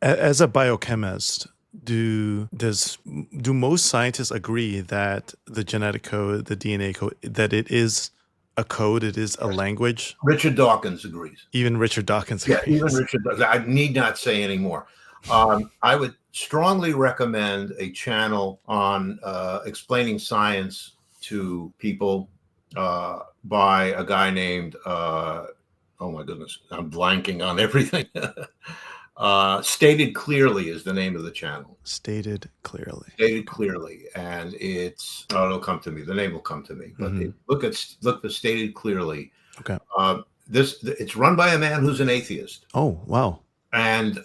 As a biochemist, do most scientists agree that the genetic code, the DNA code, that it is a code, it is a language? Richard Dawkins agrees. Even Richard Dawkins Yeah, even agrees. Richard Dawkins. I need not say any more. I would strongly recommend a channel on explaining science to people by a guy named, oh my goodness, I'm blanking on everything. Stated Clearly is the name of the channel. Stated clearly. Stated Clearly, and it'll come to me. The name will come to me. But look for Stated Clearly. Okay. It's run by a man who's an atheist. Oh, wow. And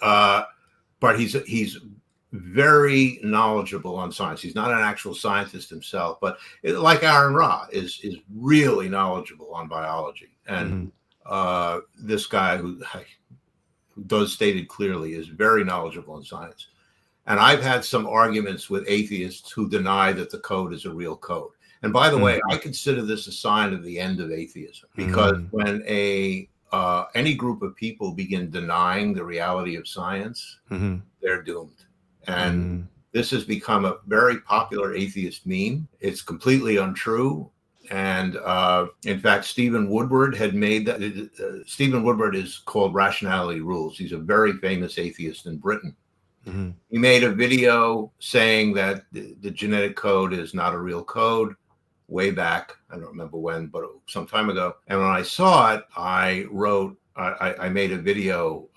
but he's very knowledgeable on science. He's not an actual scientist himself, but like Aaron Ra is really knowledgeable on biology. And this guy who does Stated Clearly is very knowledgeable in science. And I've had some arguments with atheists who deny that the code is a real code. And by the way, I consider this a sign of the end of atheism, because when any group of people begin denying the reality of science, they're doomed. And this has become a very popular atheist meme. It's completely untrue. And in fact, Stephen Woodward had made that. Stephen Woodward is called Rationality Rules. He's a very famous atheist in Britain. He made a video saying that the genetic code is not a real code way back. I don't remember when, but some time ago. And when I saw it, I made a video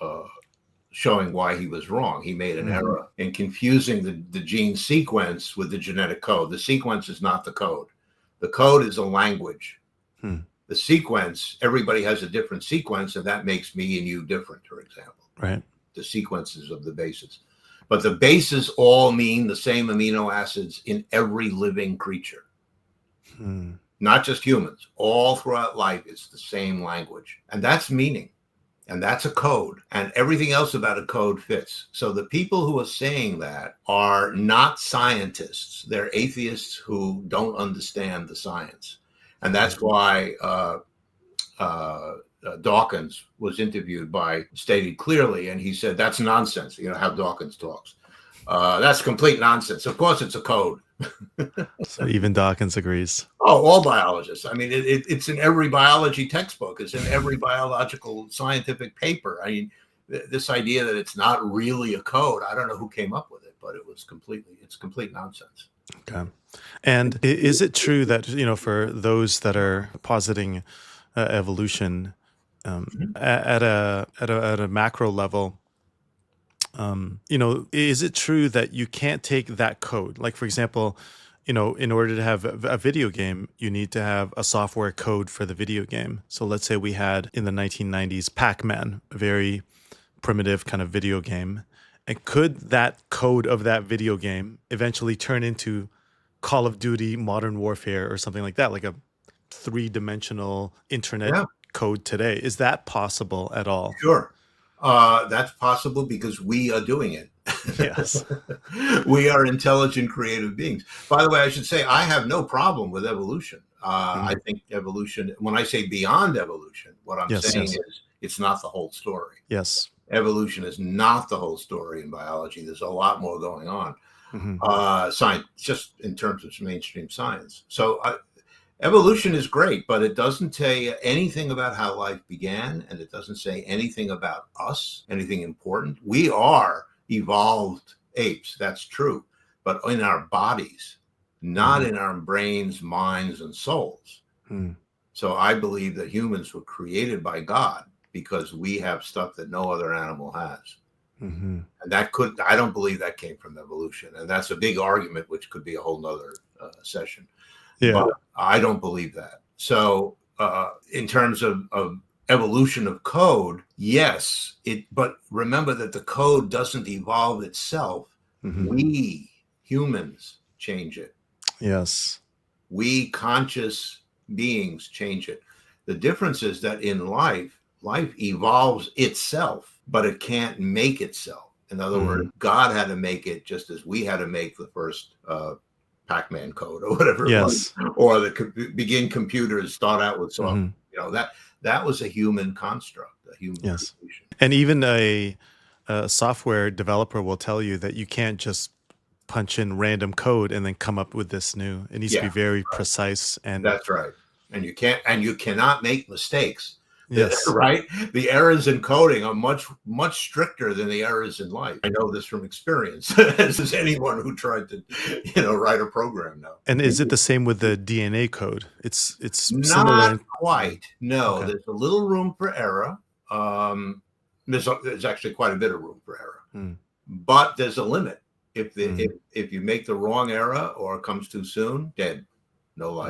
showing why he was wrong. He made an error in confusing the gene sequence with the genetic code. The sequence is not the code. The code is a language. The sequence, everybody has a different sequence, and that makes me and you different, for example. Right. The sequences of the bases. But the bases all mean the same amino acids in every living creature. Not just humans. All throughout life, it's the same language. And that's meaning. And that's a code. And everything else about a code fits. So the people who are saying that are not scientists. They're atheists who don't understand the science. And that's why Dawkins was interviewed by Stated Clearly, and he said, that's nonsense. You know how Dawkins talks. That's complete nonsense. Of course, it's a code. So even Dawkins agrees. Oh, all biologists. I mean, it's in every biology textbook. It's in every biological scientific paper. I mean, this idea that it's not really a code, I don't know who came up with it, but it's complete nonsense. Okay. And is it true that, for those that are positing evolution at a macro level, is it true that you can't take that code? Like, for example, in order to have a video game, you need to have a software code for the video game. So let's say we had in the 1990s Pac-Man, a very primitive kind of video game. And could that code of that video game eventually turn into Call of Duty, Modern Warfare, or something like that, like a three-dimensional internet code today? Is that possible at all? Sure. That's possible because we are doing it. Yes. We are intelligent, creative beings. By the way, I should say I have no problem with evolution. I think evolution, when I say beyond evolution, what I'm saying is it's not the whole story. Yes. Evolution is not the whole story in biology. There's a lot more going on. Science, just in terms of mainstream science. So evolution is great, but it doesn't tell you anything about how life began, and it doesn't say anything about us, anything important. We are evolved apes, that's true, but in our bodies, not in our brains, minds, and souls. So I believe that humans were created by God because we have stuff that no other animal has. And I don't believe that came from evolution. And that's a big argument, which could be a whole nother session. Yeah. But I don't believe that. So in terms of evolution of code, yes, but remember that the code doesn't evolve itself. We humans change it. Yes. We conscious beings change it. The difference is that in life evolves itself, but it can't make itself. In other words, God had to make it just as we had to make the first Pac-Man code or whatever it was, or the begin computers start out with software. That was a human construct, a human creation. And even a a software developer will tell you that you can't just punch in random code and then come up with this new. It needs to Yeah, be very precise and that's right. And you cannot make mistakes. yes. Right? The errors in coding are much stricter than the errors in life. I know this from experience, as is anyone who tried to, write a program now. And is it the same with the DNA code? It's Not similar. quite. No, Okay. there's a little room for error. There's actually quite a bit of room for error, Mm, but there's a limit. If mm. if you make the wrong error or it comes too soon, dead, no life.